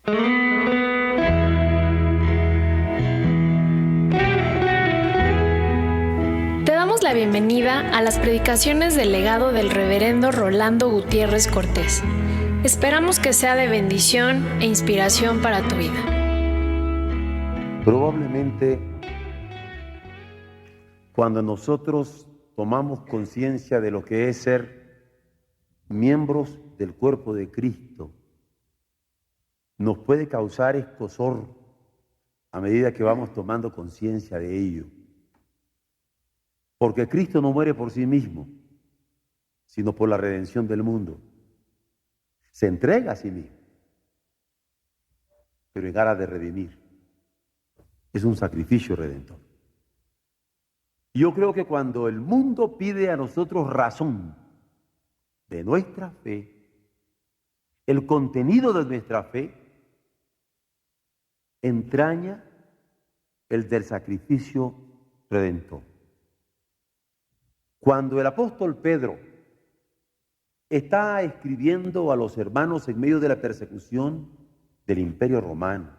Te damos la bienvenida a las predicaciones del legado del reverendo Rolando Gutiérrez Cortés. Esperamos que sea de bendición e inspiración para tu vida. Probablemente cuando nosotros tomamos conciencia de lo que es ser miembros del cuerpo de Cristo, nos puede causar escozor a medida que vamos tomando conciencia de ello. Porque Cristo no muere por sí mismo, sino por la redención del mundo. Se entrega a sí mismo, pero en aras de redimir. Es un sacrificio redentor. Yo creo que cuando el mundo pide a nosotros razón de nuestra fe, el contenido de nuestra fe entraña el del sacrificio redentor. Cuando el apóstol Pedro está escribiendo a los hermanos en medio de la persecución del Imperio Romano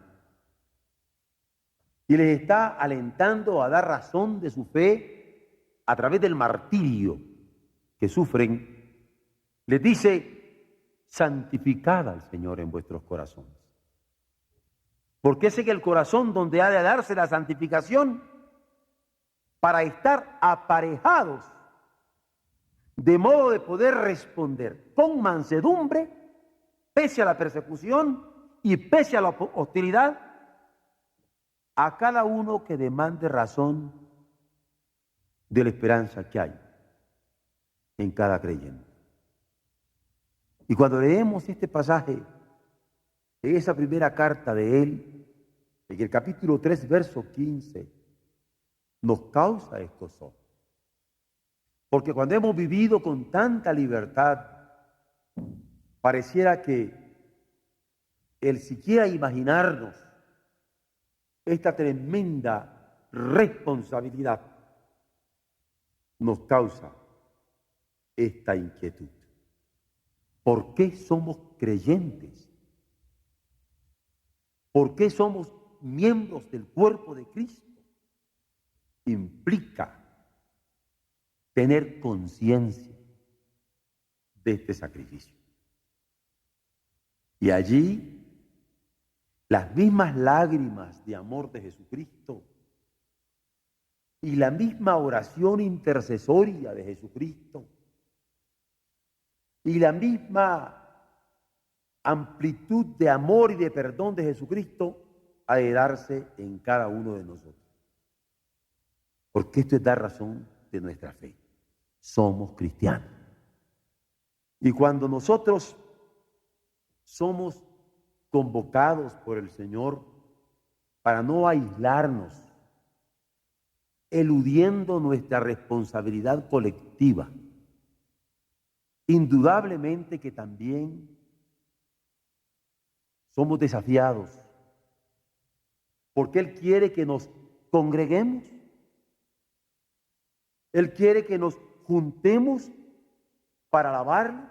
y les está alentando a dar razón de su fe a través del martirio que sufren, les dice: santificad al Señor en vuestros corazones. Porque es en el corazón donde ha de darse la santificación para estar aparejados, de modo de poder responder con mansedumbre, pese a la persecución y pese a la hostilidad, a cada uno que demande razón de la esperanza que hay en cada creyente. Y cuando leemos este pasaje, en esa primera carta de él, en el capítulo 3, verso 15, nos causa escozor. Porque cuando hemos vivido con tanta libertad, pareciera que el siquiera imaginarnos esta tremenda responsabilidad nos causa esta inquietud. ¿Por qué somos creyentes? ¿Por qué somos miembros del cuerpo de Cristo? Implica tener conciencia de este sacrificio. Y allí, las mismas lágrimas de amor de Jesucristo y la misma oración intercesoria de Jesucristo y la misma amplitud de amor y de perdón de Jesucristo ha de darse en cada uno de nosotros. Porque esto es dar razón de nuestra fe. Somos cristianos. Y cuando nosotros somos convocados por el Señor para no aislarnos, eludiendo nuestra responsabilidad colectiva, indudablemente que también somos desafiados, porque Él quiere que nos congreguemos, Él quiere que nos juntemos para alabarle,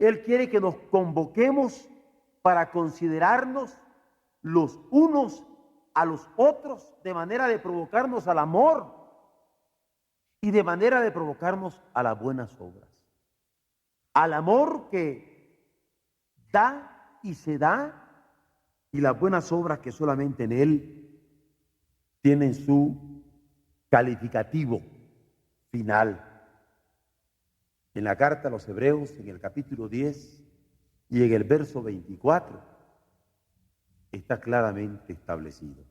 Él quiere que nos convoquemos para considerarnos los unos a los otros de manera de provocarnos al amor y de manera de provocarnos a las buenas obras. Al amor que da y se da, y las buenas obras que solamente en Él tienen su calificativo final. En la carta a los Hebreos, en el capítulo 10 y en el verso 24, está claramente establecido: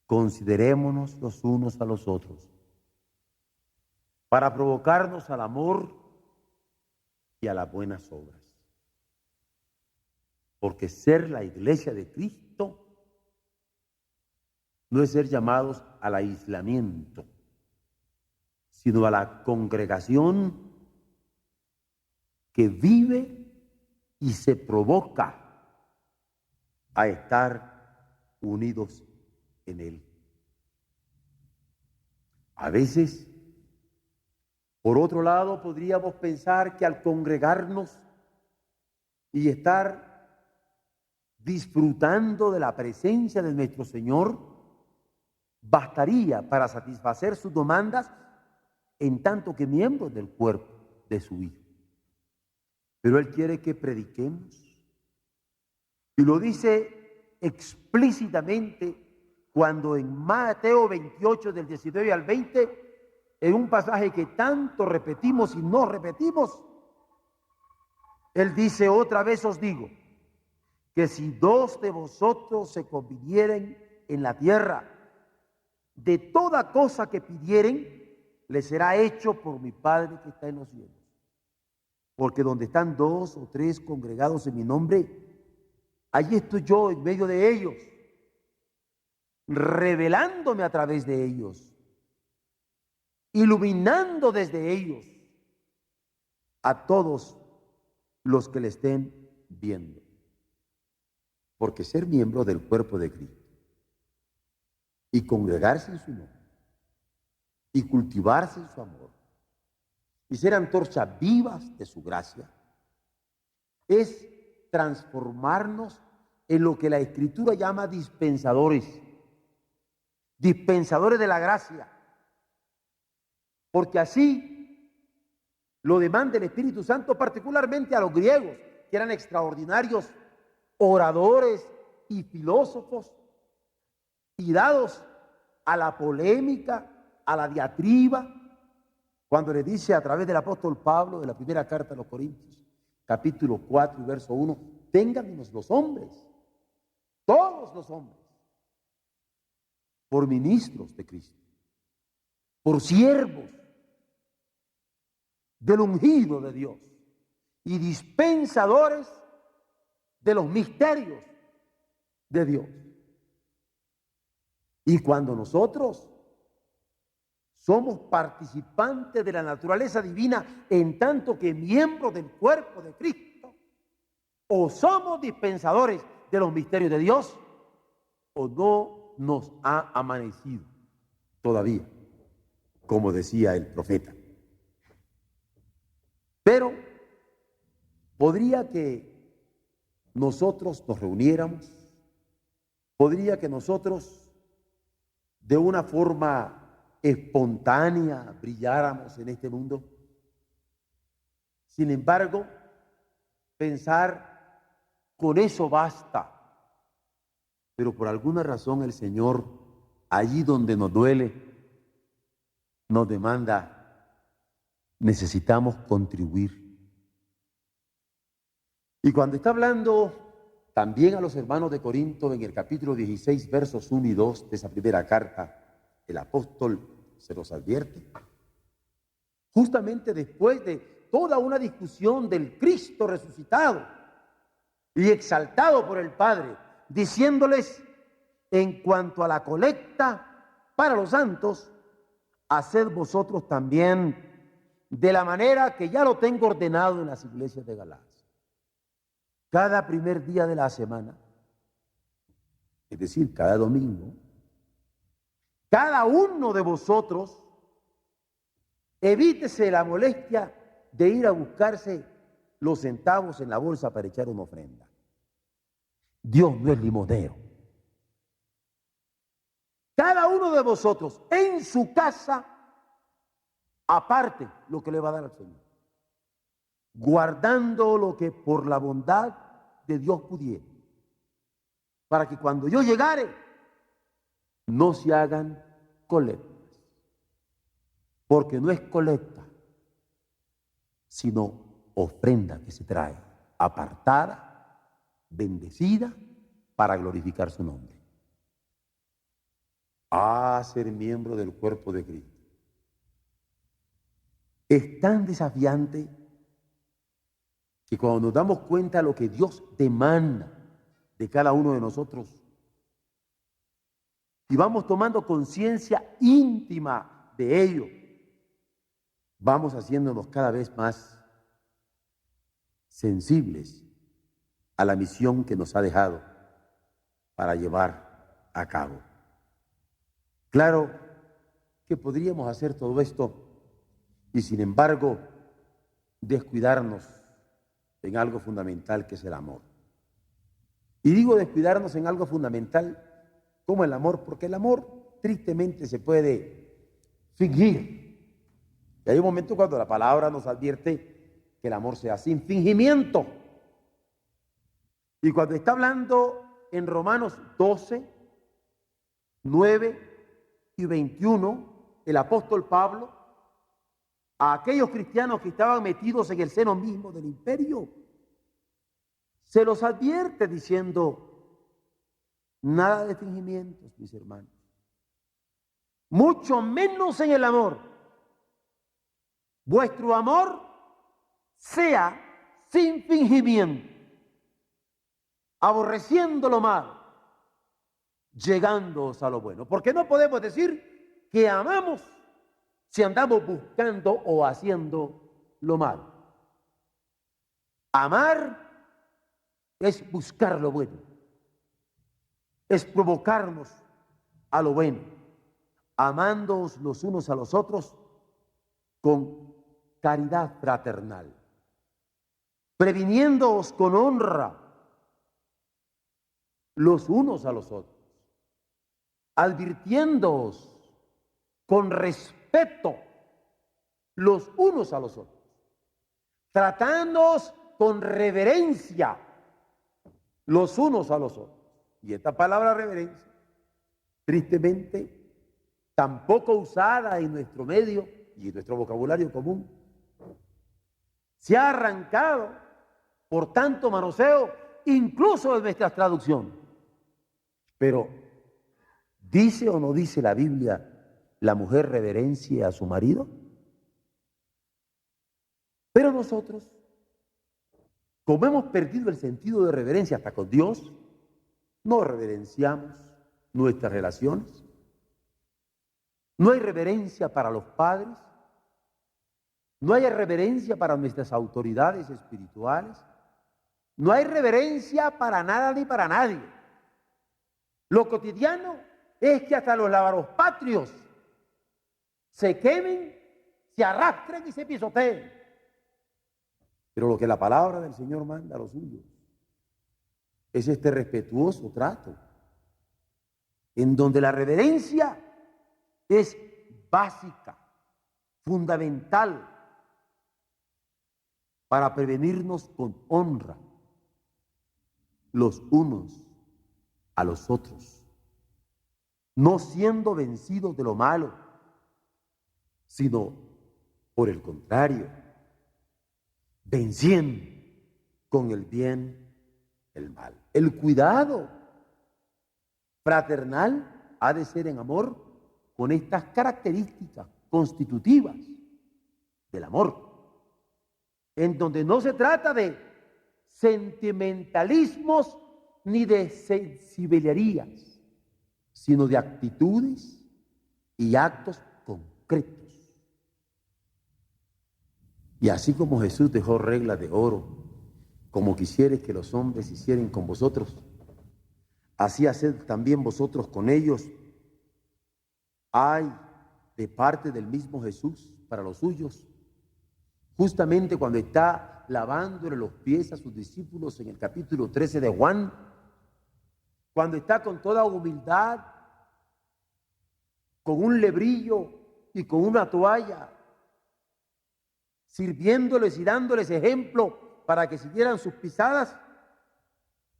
considerémonos los unos a los otros para provocarnos al amor y a las buenas obras. Porque ser la iglesia de Cristo no es ser llamados al aislamiento, sino a la congregación que vive y se provoca a estar unidos en Él. A veces, por otro lado, podríamos pensar que al congregarnos y estar disfrutando de la presencia de nuestro Señor, bastaría para satisfacer sus demandas en tanto que miembros del cuerpo de su Hijo. Pero Él quiere que prediquemos. Y lo dice explícitamente cuando en Mateo 28, del 19 al 20, en un pasaje que tanto repetimos y no repetimos, Él dice: otra vez os digo, que si dos de vosotros se convinieren en la tierra, de toda cosa que pidieren, les será hecho por mi Padre que está en los cielos. Porque donde están dos o tres congregados en mi nombre, allí estoy yo en medio de ellos, revelándome a través de ellos, iluminando desde ellos a todos los que le estén viendo. Porque ser miembro del cuerpo de Cristo y congregarse en su nombre y cultivarse en su amor y ser antorchas vivas de su gracia es transformarnos en lo que la Escritura llama dispensadores de la gracia, porque así lo demanda el Espíritu Santo, particularmente a los griegos, que eran extraordinarios oradores y filósofos, y dados a la polémica, a la diatriba, cuando le dice a través del apóstol Pablo, de la primera carta a los Corintios, capítulo 4 y verso 1, téngannos los hombres, todos los hombres, por ministros de Cristo, por siervos del ungido de Dios y dispensadores de los misterios de Dios. Y cuando nosotros somos participantes de la naturaleza divina en tanto que miembros del cuerpo de Cristo, o somos dispensadores de los misterios de Dios, o no nos ha amanecido todavía, como decía el profeta. Pero podría que nosotros nos reuniéramos, podría que nosotros de una forma espontánea brilláramos en este mundo. Sin embargo, pensar con eso basta. Pero por alguna razón el Señor, allí donde nos duele, nos demanda: necesitamos contribuir. Y cuando está hablando también a los hermanos de Corinto en el capítulo 16, versos 1 y 2 de esa primera carta, el apóstol se los advierte. Justamente después de toda una discusión del Cristo resucitado y exaltado por el Padre, diciéndoles: en cuanto a la colecta para los santos, haced vosotros también de la manera que ya lo tengo ordenado en las iglesias de Galacia. Cada primer día de la semana, es decir, cada domingo, cada uno de vosotros evítese la molestia de ir a buscarse los centavos en la bolsa para echar una ofrenda. Dios no es limosnero. Cada uno de vosotros en su casa aparte lo que le va a dar al Señor, guardando lo que por la bondad de Dios pudiera, para que cuando yo llegare no se hagan colectas, porque no es colecta, sino ofrenda que se trae apartada, bendecida, para glorificar su nombre. Ser miembro del cuerpo de Cristo es tan desafiante que cuando nos damos cuenta de lo que Dios demanda de cada uno de nosotros y vamos tomando conciencia íntima de ello, vamos haciéndonos cada vez más sensibles a la misión que nos ha dejado para llevar a cabo. Claro que podríamos hacer todo esto y sin embargo descuidarnos en algo fundamental, que es el amor. Y digo descuidarnos en algo fundamental como el amor, porque el amor tristemente se puede fingir. Y hay un momento cuando la palabra nos advierte que el amor sea sin fingimiento. Y cuando está hablando en Romanos 12, 9 y 21, el apóstol Pablo, a aquellos cristianos que estaban metidos en el seno mismo del imperio, se los advierte diciendo, nada de fingimientos, mis hermanos, mucho menos en el amor. Vuestro amor sea sin fingimiento, aborreciendo lo malo, llegándoos a lo bueno. Porque no podemos decir que amamos si andamos buscando o haciendo lo malo. Amar es buscar lo bueno, es provocarnos a lo bueno, amándoos los unos a los otros con caridad fraternal, previniéndoos con honra los unos a los otros, advirtiéndoos con respeto los unos a los otros, tratándoos con reverencia los unos a los otros. Y esta palabra reverencia, tristemente, tampoco usada en nuestro medio y en nuestro vocabulario común, se ha arrancado por tanto manoseo, incluso en nuestras traducciones. Pero, ¿dice o no dice la Biblia la mujer reverencia a su marido? Pero nosotros, como hemos perdido el sentido de reverencia hasta con Dios, no reverenciamos nuestras relaciones. No hay reverencia para los padres. No hay reverencia para nuestras autoridades espirituales. No hay reverencia para nada ni para nadie. Lo cotidiano es que hasta los lavaropatrios se quemen, se arrastren y se pisoteen. Pero lo que la palabra del Señor manda a los suyos es este respetuoso trato, en donde la reverencia es básica, fundamental, para prevenirnos con honra los unos a los otros, no siendo vencidos de lo malo, sino por el contrario, venciendo con el bien el mal. El cuidado fraternal ha de ser en amor con estas características constitutivas del amor, en donde no se trata de sentimentalismos ni de sensibilillarías, sino de actitudes y actos concretos. Y así como Jesús dejó reglas de oro, como quisieres que los hombres hicieran con vosotros, así haced también vosotros con ellos. Hay de parte del mismo Jesús para los suyos, justamente cuando está lavándole los pies a sus discípulos en el capítulo 13 de Juan, cuando está con toda humildad, con un lebrillo y con una toalla, sirviéndoles y dándoles ejemplo para que siguieran sus pisadas,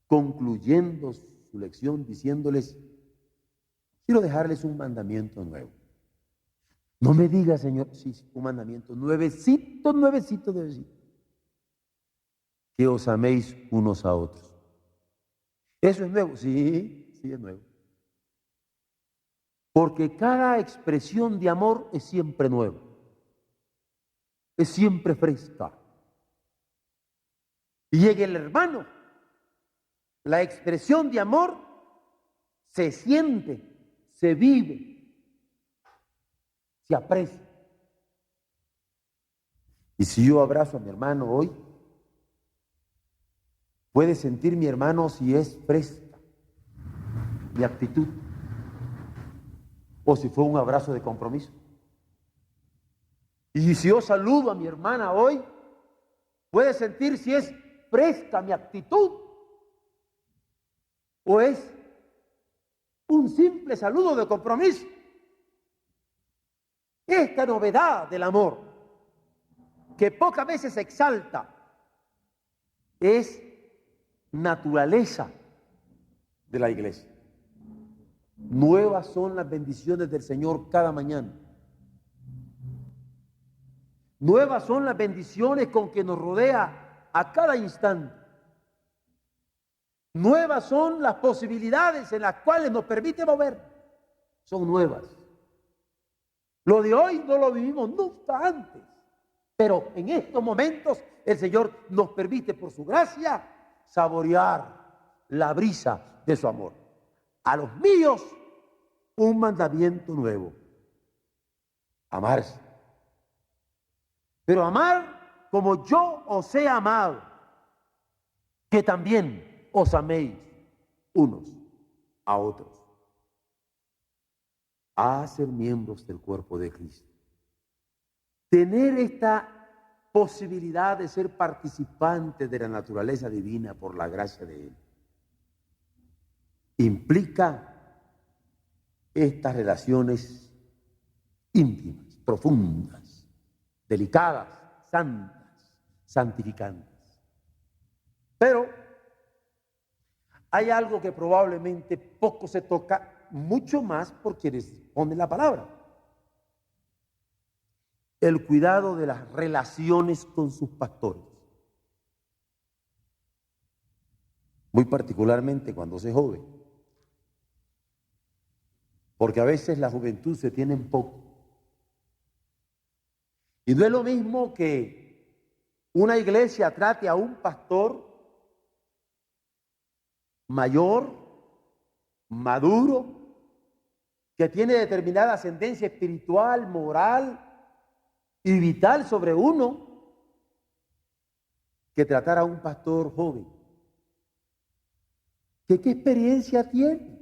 concluyendo su lección diciéndoles, quiero dejarles un mandamiento nuevo. No me diga, Señor, sí, un mandamiento nuevecito, que os améis unos a otros. ¿Eso es nuevo? Sí, sí es nuevo. Porque cada expresión de amor es siempre nueva, es siempre fresca. Y en el hermano, la expresión de amor se siente, se vive, se aprecia. Y si yo abrazo a mi hermano hoy, puede sentir mi hermano si es fresca mi actitud o si fue un abrazo de compromiso. Y si yo saludo a mi hermana hoy, puede sentir si es fresca mi actitud ¿O es un simple saludo de compromiso? Esta novedad del amor, que pocas veces se exalta, es naturaleza de la iglesia. Nuevas son las bendiciones del Señor cada mañana. Nuevas son las bendiciones con que nos rodea a cada instante. Nuevas son las posibilidades en las cuales nos permite mover. Son nuevas. Lo de hoy no lo vivimos nunca antes. Pero en estos momentos el Señor nos permite por su gracia saborear la brisa de su amor. A los míos un mandamiento nuevo: amarse. Pero amar como yo os he amado, que también os améis unos a otros. A ser miembros del cuerpo de Cristo. Tener esta posibilidad de ser participante de la naturaleza divina por la gracia de Él implica estas relaciones íntimas, profundas, delicadas, santas, santificantes. Pero hay algo que probablemente poco se toca, mucho más por quienes ponen la palabra: el cuidado de las relaciones con sus pastores. Muy particularmente cuando se es joven. Porque a veces la juventud se tiene en poco. Y no es lo mismo que una iglesia trate a un pastor mayor, maduro, que tiene determinada ascendencia espiritual, moral y vital sobre uno, que tratar a un pastor joven. ¿Qué experiencia tiene?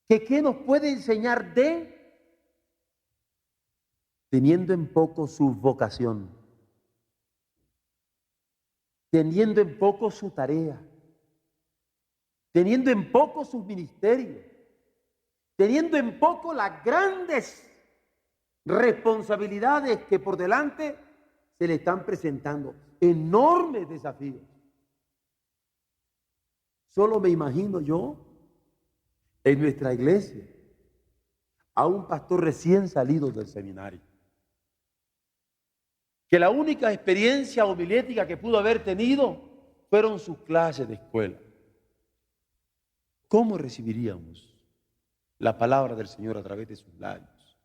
¿Qué nos puede enseñar teniendo en poco su vocación, teniendo en poco su tarea, teniendo en poco sus ministerios, teniendo en poco las grandes responsabilidades que por delante se le están presentando? Enormes desafíos. Solo me imagino yo en nuestra iglesia a un pastor recién salido del seminario, que la única experiencia homilética que pudo haber tenido fueron sus clases de escuela. ¿Cómo recibiríamos la palabra del Señor a través de sus labios?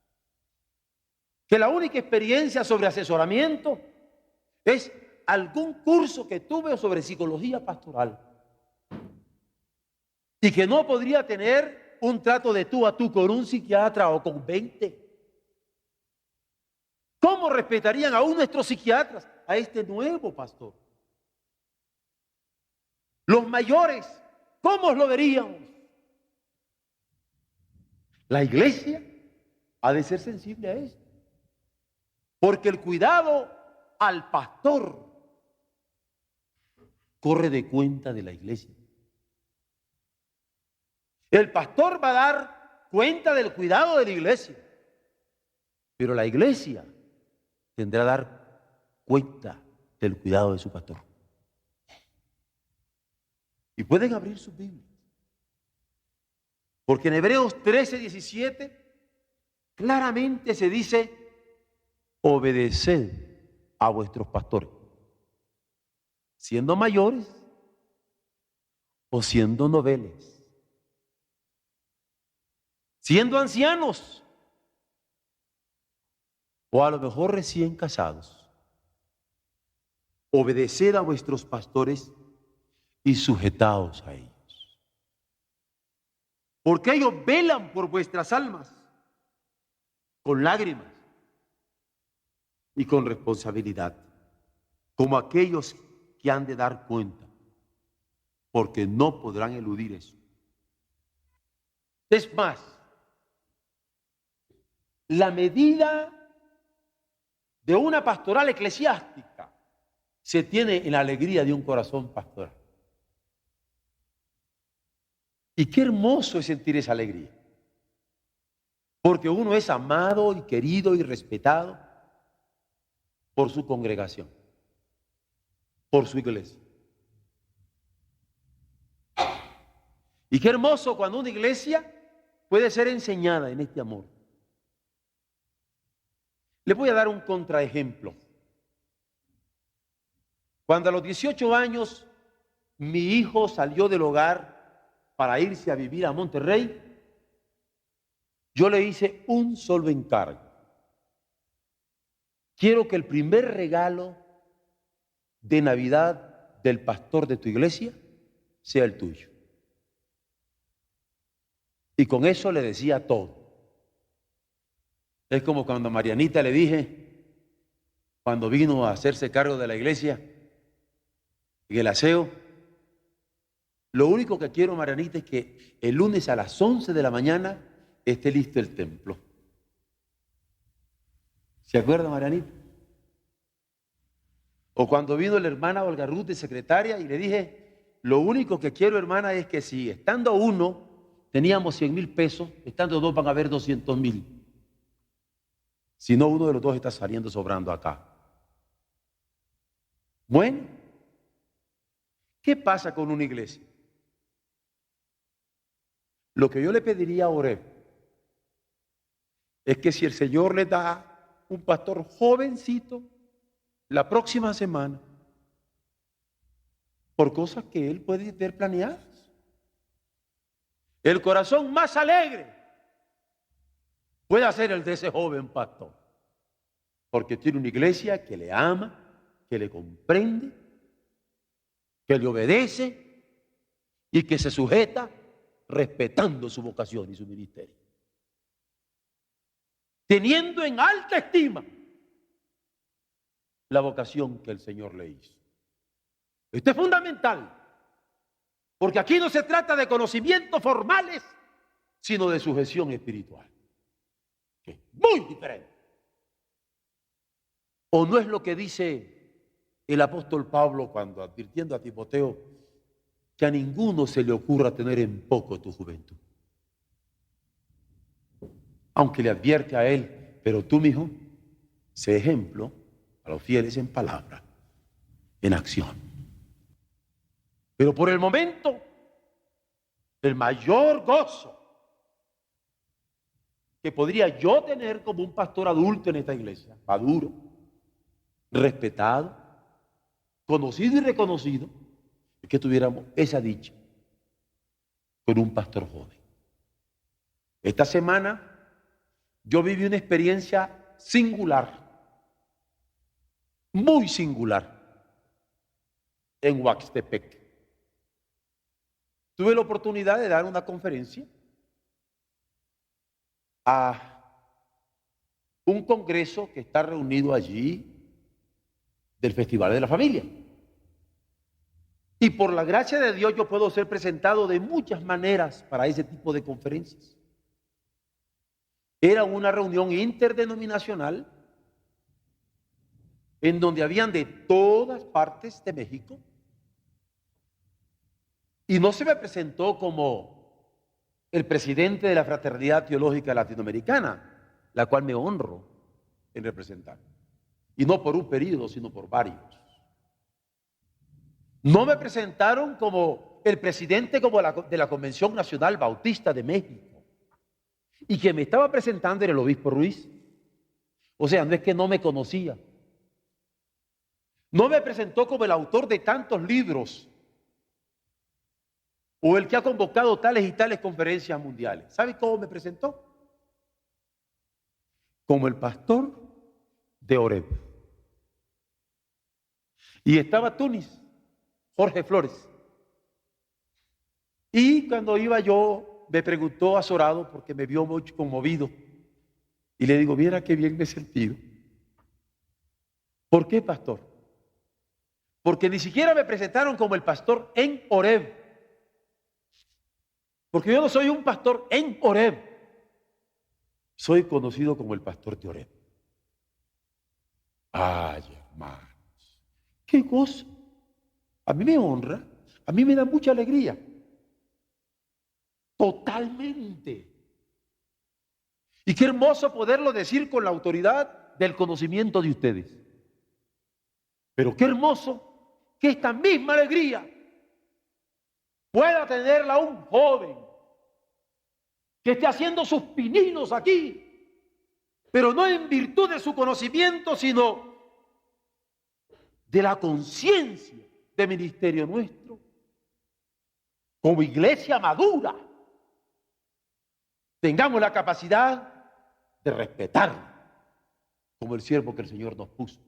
Que la única experiencia sobre asesoramiento es algún curso que tuve sobre psicología pastoral, y que no podría tener un trato de tú a tú con un psiquiatra o con 20. ¿Cómo respetarían aún nuestros psiquiatras a este nuevo pastor? Los mayores, ¿cómo lo veríamos? La iglesia ha de ser sensible a esto, porque el cuidado al pastor corre de cuenta de la iglesia. El pastor va a dar cuenta del cuidado de la iglesia, pero la iglesia tendrá que dar cuenta del cuidado de su pastor. Y pueden abrir sus Biblias, porque en Hebreos 13:17 claramente se dice: obedeced a vuestros pastores, siendo mayores o siendo noveles, siendo ancianos o a lo mejor recién casados. Obedeced a vuestros pastores y sujetaos a ellos, porque ellos velan por vuestras almas con lágrimas y con responsabilidad, como aquellos que han de dar cuenta, porque no podrán eludir eso. Es más, la medida de una pastoral eclesiástica se tiene en la alegría de un corazón pastoral. Y qué hermoso es sentir esa alegría. Porque uno es amado y querido y respetado por su congregación, por su iglesia. Y qué hermoso cuando una iglesia puede ser enseñada en este amor. Les voy a dar un contraejemplo. Cuando a los 18 años mi hijo salió del hogar para irse a vivir a Monterrey, yo le hice un solo encargo. Quiero que el primer regalo de Navidad del pastor de tu iglesia sea el tuyo. Y con eso le decía todo. Es como cuando a Marianita le dije, cuando vino a hacerse cargo de la iglesia, en el aseo, lo único que quiero, Marianita, es que el lunes a las 11 de la mañana esté listo el templo. ¿Se acuerda, Marianita? O cuando vino la hermana Olga Ruth de secretaria y le dije, lo único que quiero, hermana, es que si estando uno teníamos 100,000 pesos, estando dos van a haber 200,000. Si no, uno de los dos está saliendo sobrando acá. Bueno, ¿qué pasa con una iglesia? Lo que yo le pediría a Oreb es que si el Señor le da un pastor jovencito la próxima semana, por cosas que él puede ver planeadas, el corazón más alegre puede ser el de ese joven pastor, porque tiene una iglesia que le ama, que le comprende, que le obedece y que se sujeta respetando su vocación y su ministerio, teniendo en alta estima la vocación que el Señor le hizo. Esto es fundamental, porque aquí no se trata de conocimientos formales, sino de sujeción espiritual, que es muy diferente. ¿O no es lo que dice el apóstol Pablo cuando advirtiendo a Timoteo que a ninguno se le ocurra tener en poco tu juventud? Aunque le advierte a él, pero tú, mi hijo, sé ejemplo a los fieles en palabra, en acción. Pero por el momento, el mayor gozo que podría yo tener como un pastor adulto en esta iglesia, maduro, respetado, conocido y reconocido, es que tuviéramos esa dicha con un pastor joven. Esta semana yo viví una experiencia singular, muy singular, en Huaxtepec. Tuve la oportunidad de dar una conferencia a un congreso que está reunido allí del Festival de la Familia. Y por la gracia de Dios yo puedo ser presentado de muchas maneras para ese tipo de conferencias. Era una reunión interdenominacional en donde habían de todas partes de México. Y no se me presentó como el presidente de la Fraternidad Teológica Latinoamericana, la cual me honro en representar. Y no por un periodo, sino por varios. No me presentaron como el presidente de la Convención Nacional Bautista de México. Y quien me estaba presentando era el obispo Ruiz. O sea, no es que no me conocía. No me presentó como el autor de tantos libros o el que ha convocado tales y tales conferencias mundiales. ¿Sabe cómo me presentó? Como el pastor de Oreb. Y estaba Tunis, Jorge Flores. Y cuando iba yo, me preguntó azorado porque me vio muy conmovido. Y le digo, viera qué bien me he sentido. ¿Por qué, pastor? Porque ni siquiera me presentaron como el pastor en Oreb. Porque yo no soy un pastor en Oreb. Soy conocido como el pastor de Oreb. Ay, hermanos, qué gozo. A mí me honra, a mí me da mucha alegría. totalmente. Y qué hermoso poderlo decir con la autoridad del conocimiento de ustedes. Pero qué hermoso que esta misma alegría pueda tenerla un joven que esté haciendo sus pininos aquí, pero no en virtud de su conocimiento, sino de la conciencia de ministerio nuestro, como iglesia madura, tengamos la capacidad de respetarlo como el siervo que el Señor nos puso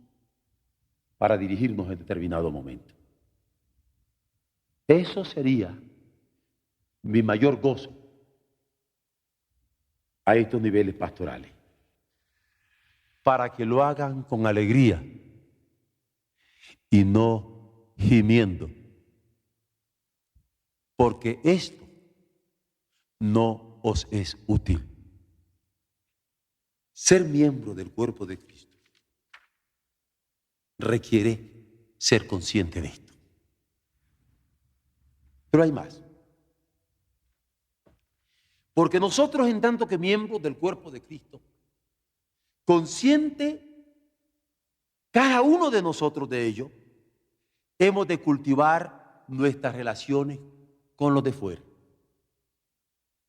para dirigirnos en determinado momento. Eso sería mi mayor gozo a estos niveles pastorales, para que lo hagan con alegría y no gimiendo, porque esto no os es útil. Ser miembro del cuerpo de Cristo requiere ser consciente de esto. Pero hay más. Porque nosotros, en tanto que miembros del cuerpo de Cristo, consciente cada uno de nosotros de ello, hemos de cultivar nuestras relaciones con los de fuera.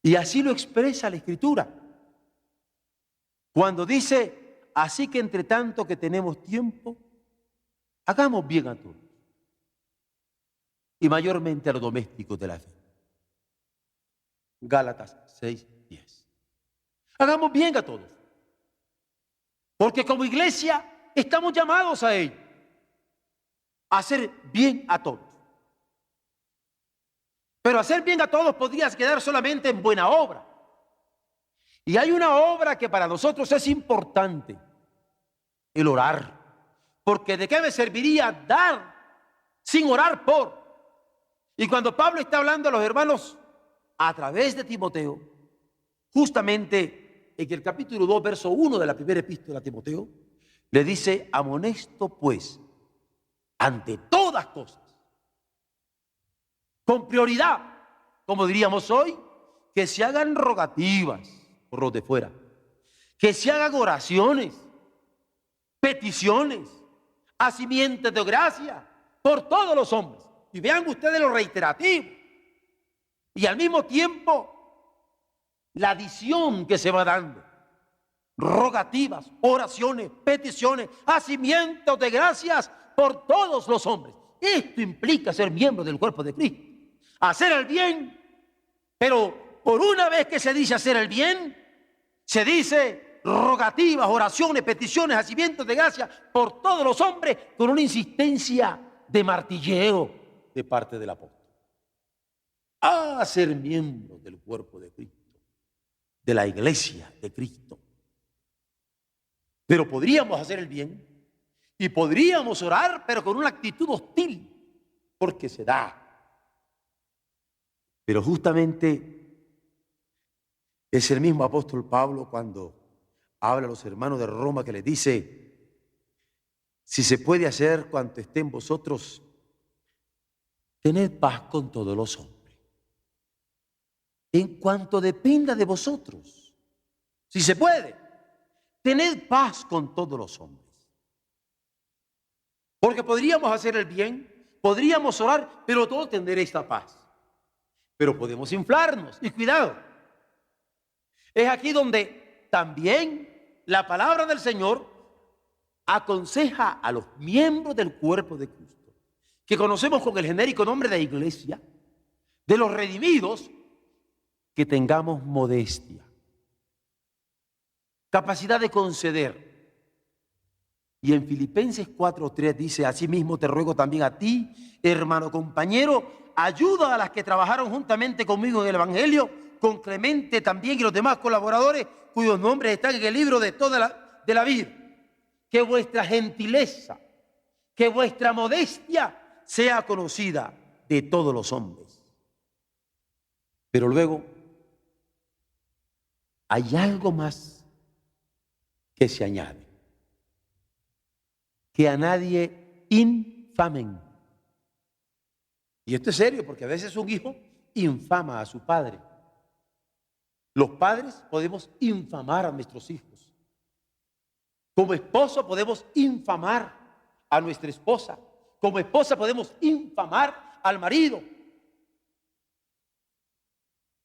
Y así lo expresa la Escritura. Cuando dice, así que entre tanto que tenemos tiempo, hagamos bien a todos. Y mayormente a los domésticos de la fe. Gálatas 6:10. Hagamos bien a todos. Porque como iglesia estamos llamados a ello. A hacer bien a todos. Pero hacer bien a todos podría quedar solamente en buena obra. Y hay una obra que para nosotros es importante. El orar. Porque ¿de qué me serviría dar sin orar por? Y cuando Pablo está hablando a los hermanos a través de Timoteo, justamente en el capítulo 2, verso 1 de la primera epístola a Timoteo, le dice, amonesto pues, ante todas cosas, con prioridad, como diríamos hoy, que se hagan rogativas por los de fuera, que se hagan oraciones, peticiones, hacimientos de gracia por todos los hombres. Y vean ustedes lo reiterativo. Y al mismo tiempo, la adición que se va dando. Rogativas, oraciones, peticiones, hacimientos de gracias por todos los hombres. Esto implica ser miembro del cuerpo de Cristo. Hacer el bien, pero por una vez que se dice hacer el bien, se dice rogativas, oraciones, peticiones, hacimientos de gracias por todos los hombres, con una insistencia de martilleo de parte del apóstol. A ser miembro del cuerpo de Cristo, de la iglesia de Cristo. Pero podríamos hacer el bien y podríamos orar, pero con una actitud hostil, porque se da. Pero justamente es el mismo apóstol Pablo cuando habla a los hermanos de Roma que les dice, si se puede hacer cuanto esté en vosotros, tened paz con todos los hombres. En cuanto dependa de vosotros, si se puede, tened paz con todos los hombres. Porque podríamos hacer el bien, podríamos orar, pero todo tener esta paz. Pero podemos inflarnos, y cuidado. Es aquí donde también la palabra del Señor aconseja a los miembros del cuerpo de Cristo, que conocemos con el genérico nombre de iglesia, de los redimidos, que tengamos modestia, capacidad de conceder. Y en Filipenses 4:3 dice, asimismo te ruego también a ti, hermano compañero, ayuda a las que trabajaron juntamente conmigo en el Evangelio, con Clemente también y los demás colaboradores, cuyos nombres están en el libro de toda la vida. Que vuestra gentileza, que vuestra modestia sea conocida de todos los hombres. Pero luego hay algo más que se añade. Que a nadie infamen. Y esto es serio, porque a veces un hijo infama a su padre. Los padres podemos infamar a nuestros hijos. Como esposo podemos infamar a nuestra esposa. Como esposa podemos infamar al marido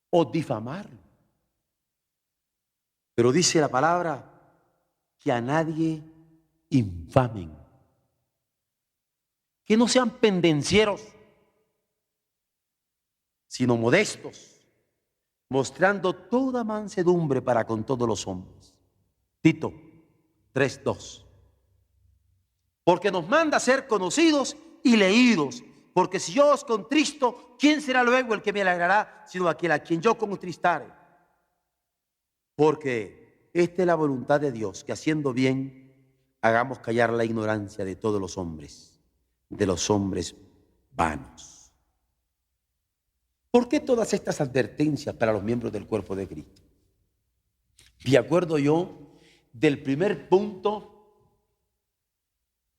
o difamarlo. Pero dice la palabra que a nadie infamen, que no sean pendencieros, sino modestos, mostrando toda mansedumbre para con todos los hombres. Tito 3:2. Porque nos manda a ser conocidos y leídos, porque si yo os contristo, ¿quién será luego el que me alegrará, sino aquel a quien yo contristare? Porque esta es la voluntad de Dios, que haciendo bien, hagamos callar la ignorancia de todos los hombres vanos. ¿Por qué todas estas advertencias para los miembros del cuerpo de Cristo? De acuerdo yo del primer punto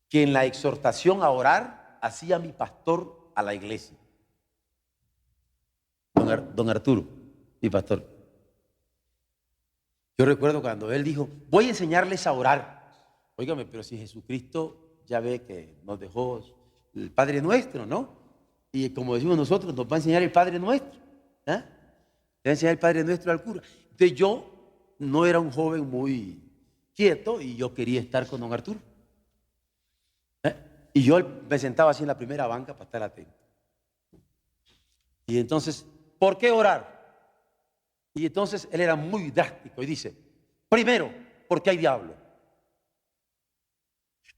que en la exhortación a orar hacía mi pastor a la iglesia, don Arturo, mi pastor. Yo recuerdo cuando él dijo, voy a enseñarles a orar. Óigame, pero si Jesucristo ya ve que nos dejó el Padre Nuestro, ¿no? Y como decimos nosotros, nos va a enseñar el Padre Nuestro. Le va a enseñar el Padre Nuestro al cura. Entonces yo no era un joven muy quieto y yo quería estar con don Arturo. Y yo me sentaba así en la primera banca para estar atento. Y entonces, ¿por qué orar? Y entonces él era muy drástico y dice, primero, porque hay diablo.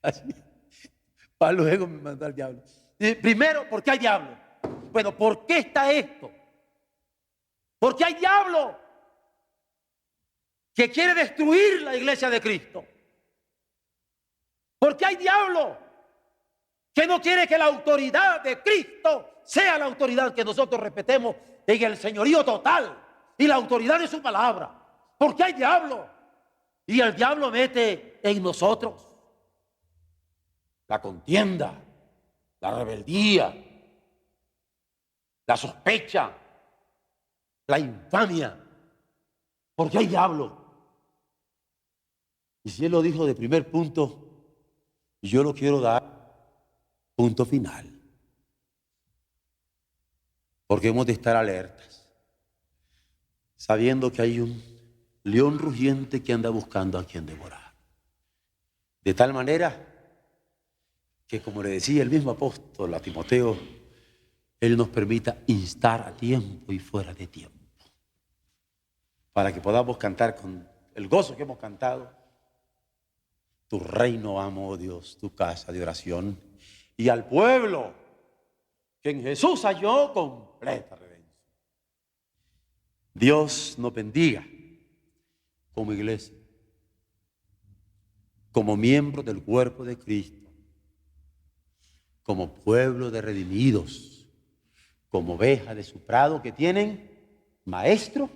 Así, para luego me mandó al diablo. Primero, porque hay diablo. Bueno, ¿por qué está esto? Porque hay diablo que quiere destruir la iglesia de Cristo. Porque hay diablo que no quiere que la autoridad de Cristo sea la autoridad que nosotros respetemos en el señorío total y la autoridad de su palabra. Porque hay diablo. Y el diablo mete en nosotros la contienda, la rebeldía, la sospecha, la infamia, porque hay diablo. Y si él lo dijo de primer punto, yo lo quiero dar punto final, porque hemos de estar alertas, sabiendo que hay un león rugiente que anda buscando a quien devorar. De tal manera que, como le decía el mismo apóstol a Timoteo, él nos permita instar a tiempo y fuera de tiempo, para que podamos cantar con el gozo que hemos cantado: tu reino amo, oh Dios, tu casa de oración, y al pueblo que en Jesús halló completa redención. Dios nos bendiga como iglesia, como miembros del cuerpo de Cristo, como pueblo de redimidos, como ovejas de su prado que tienen maestro,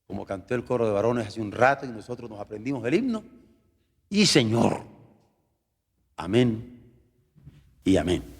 como cantó el coro de varones hace un rato y nosotros nos aprendimos el himno, y Señor. Amén y amén.